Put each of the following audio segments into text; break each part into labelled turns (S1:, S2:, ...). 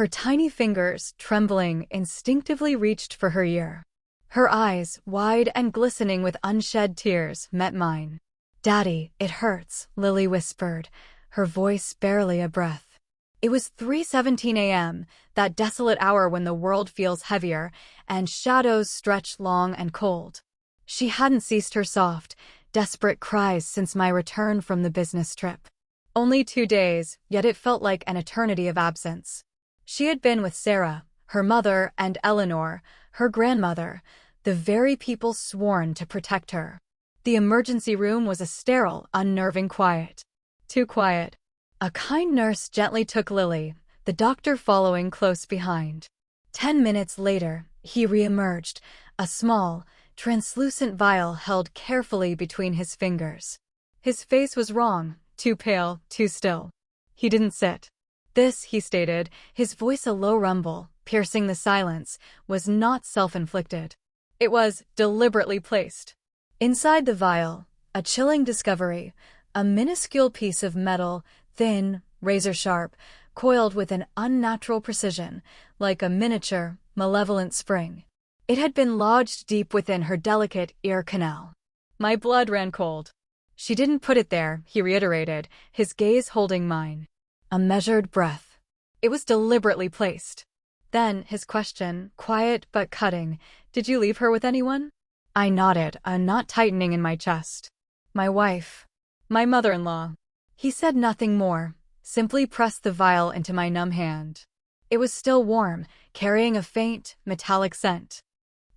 S1: Her tiny fingers, trembling, instinctively reached for her ear. Her eyes, wide and glistening with unshed tears, met mine. "Daddy, it hurts," Lily whispered, her voice barely a breath. It was 3:17 a.m., that desolate hour when the world feels heavier, and shadows stretch long and cold. She hadn't ceased her soft, desperate cries since my return from the business trip. Only 2 days, yet it felt like an eternity of absence. She had been with Sarah, her mother, and Eleanor, her grandmother, the very people sworn to protect her. The emergency room was a sterile, unnerving quiet. Too quiet. A kind nurse gently took Lily, the doctor following close behind. 10 minutes later, he re-emerged, a small, translucent vial held carefully between his fingers. His face was wrong, too pale, too still. He didn't sit. This, he stated, his voice a low rumble, piercing the silence, was not self-inflicted. It was deliberately placed. Inside the vial, a chilling discovery, a minuscule piece of metal, thin, razor-sharp, coiled with an unnatural precision, like a miniature, malevolent spring. It had been lodged deep within her delicate ear canal. My blood ran cold. "She didn't put it there," he reiterated, his gaze holding mine. A measured breath. "It was deliberately placed." Then, his question, quiet but cutting, "Did you leave her with anyone?" I nodded, a knot tightening in my chest. "My wife. My mother-in-law." He said nothing more, simply pressed the vial into my numb hand. It was still warm, carrying a faint, metallic scent.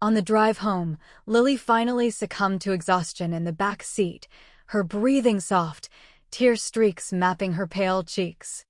S1: On the drive home, Lily finally succumbed to exhaustion in the back seat, her breathing soft, tear streaks mapping her pale cheeks.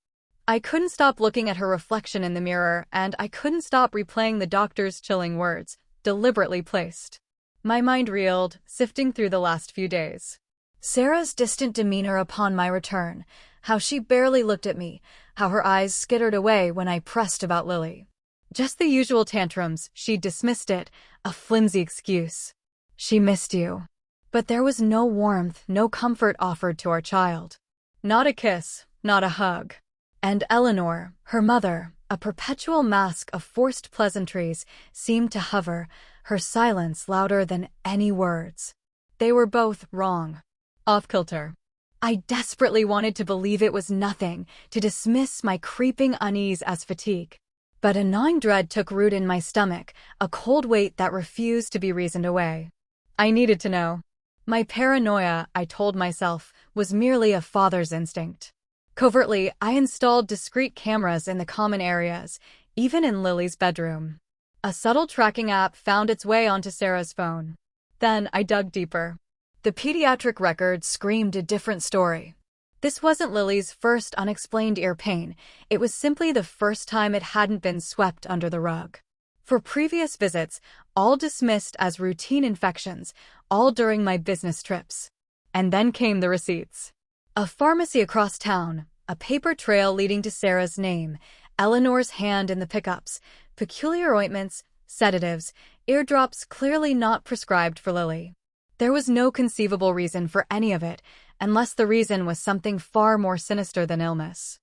S1: I couldn't stop looking at her reflection in the mirror, and I couldn't stop replaying the doctor's chilling words, deliberately placed. My mind reeled, sifting through the last few days. Sarah's distant demeanor upon my return, how she barely looked at me, how her eyes skittered away when I pressed about Lily. Just the usual tantrums, she dismissed it, a flimsy excuse. She missed you. But there was no warmth, no comfort offered to our child. Not a kiss, not a hug. And Eleanor, her mother, a perpetual mask of forced pleasantries, seemed to hover, her silence louder than any words. They were both wrong. Off-kilter. I desperately wanted to believe it was nothing, to dismiss my creeping unease as fatigue. But a gnawing dread took root in my stomach, a cold weight that refused to be reasoned away. I needed to know. My paranoia, I told myself, was merely a father's instinct. Covertly, I installed discreet cameras in the common areas, even in Lily's bedroom. A subtle tracking app found its way onto Sarah's phone. Then I dug deeper. The pediatric record screamed a different story. This wasn't Lily's first unexplained ear pain, it was simply the first time it hadn't been swept under the rug. For previous visits, all dismissed as routine infections, all during my business trips. And then came the receipts. A pharmacy across town, a paper trail leading to Sarah's name, Eleanor's hand in the pickups, peculiar ointments, sedatives, eardrops clearly not prescribed for Lily. There was no conceivable reason for any of it, unless the reason was something far more sinister than illness.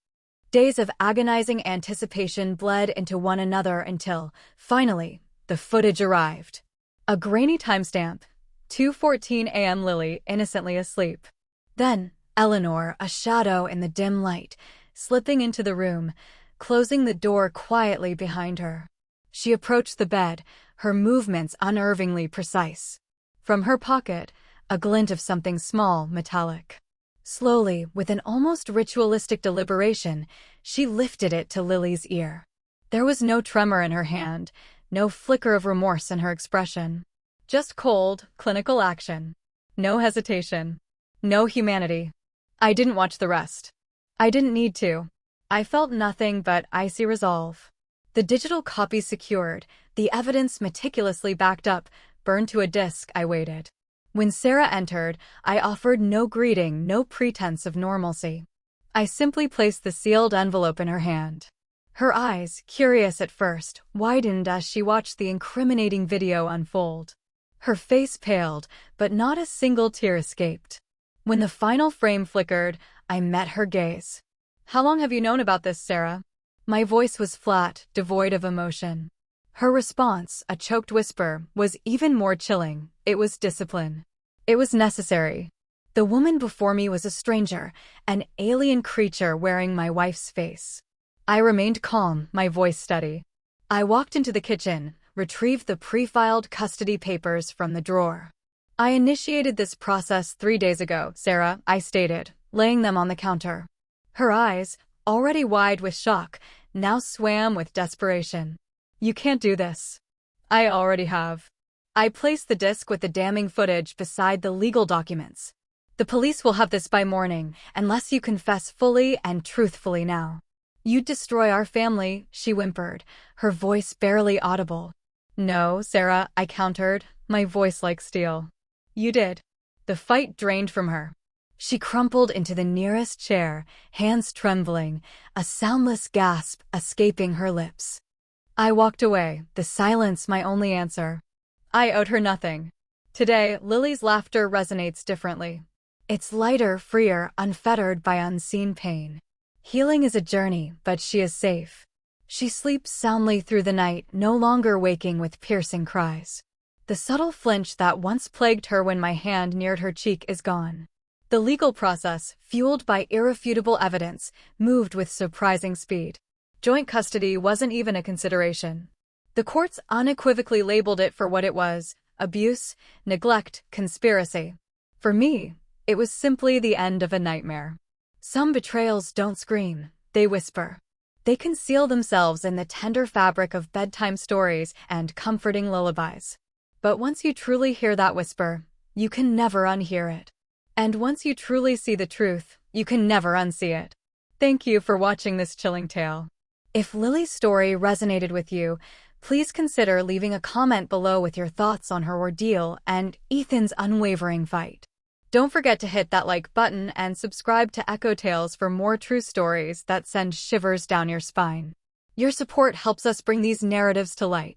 S1: Days of agonizing anticipation bled into one another until, finally, the footage arrived. A grainy timestamp, 2:14 a.m. Lily innocently asleep. Then, Eleanor, a shadow in the dim light, slipping into the room, closing the door quietly behind her. She approached the bed, her movements unnervingly precise. From her pocket, a glint of something small, metallic. Slowly, with an almost ritualistic deliberation, she lifted it to Lily's ear. There was no tremor in her hand, no flicker of remorse in her expression. Just cold, clinical action. No hesitation. No humanity. I didn't watch the rest. I didn't need to. I felt nothing but icy resolve. The digital copy secured, the evidence meticulously backed up, burned to a disk, I waited. When Sarah entered, I offered no greeting, no pretense of normalcy. I simply placed the sealed envelope in her hand. Her eyes, curious at first, widened as she watched the incriminating video unfold. Her face paled, but not a single tear escaped. When the final frame flickered, I met her gaze. "How long have you known about this, Sarah?" My voice was flat, devoid of emotion. Her response, a choked whisper, was even more chilling. It was discipline. It was necessary. The woman before me was a stranger, an alien creature wearing my wife's face. I remained calm, my voice steady. I walked into the kitchen, retrieved the pre-filed custody papers from the drawer. I initiated this process 3 days ago, Sarah, I stated, laying them on the counter. Her eyes, already wide with shock, now swam with desperation. You can't do this. I already have. I placed the disc with the damning footage beside the legal documents. The police will have this by morning, unless you confess fully and truthfully now. You'd destroy our family, she whimpered, her voice barely audible. No, Sarah, I countered, my voice like steel. You did. The fight drained from her. She crumpled into the nearest chair, hands trembling, a soundless gasp escaping her lips. I walked away, the silence my only answer. I owed her nothing. Today, Lily's laughter resonates differently. It's lighter, freer, unfettered by unseen pain. Healing is a journey, but she is safe. She sleeps soundly through the night, no longer waking with piercing cries. The subtle flinch that once plagued her when my hand neared her cheek is gone. The legal process, fueled by irrefutable evidence, moved with surprising speed. Joint custody wasn't even a consideration. The courts unequivocally labeled it for what it was: abuse, neglect, conspiracy. For me, it was simply the end of a nightmare. Some betrayals don't scream, they whisper. They conceal themselves in the tender fabric of bedtime stories and comforting lullabies. But once you truly hear that whisper, you can never unhear it. And once you truly see the truth, you can never unsee it. Thank you for watching this chilling tale. If Lily's story resonated with you, please consider leaving a comment below with your thoughts on her ordeal and Ethan's unwavering fight. Don't forget to hit that like button and subscribe to Echo Tales for more true stories that send shivers down your spine. Your support helps us bring these narratives to light.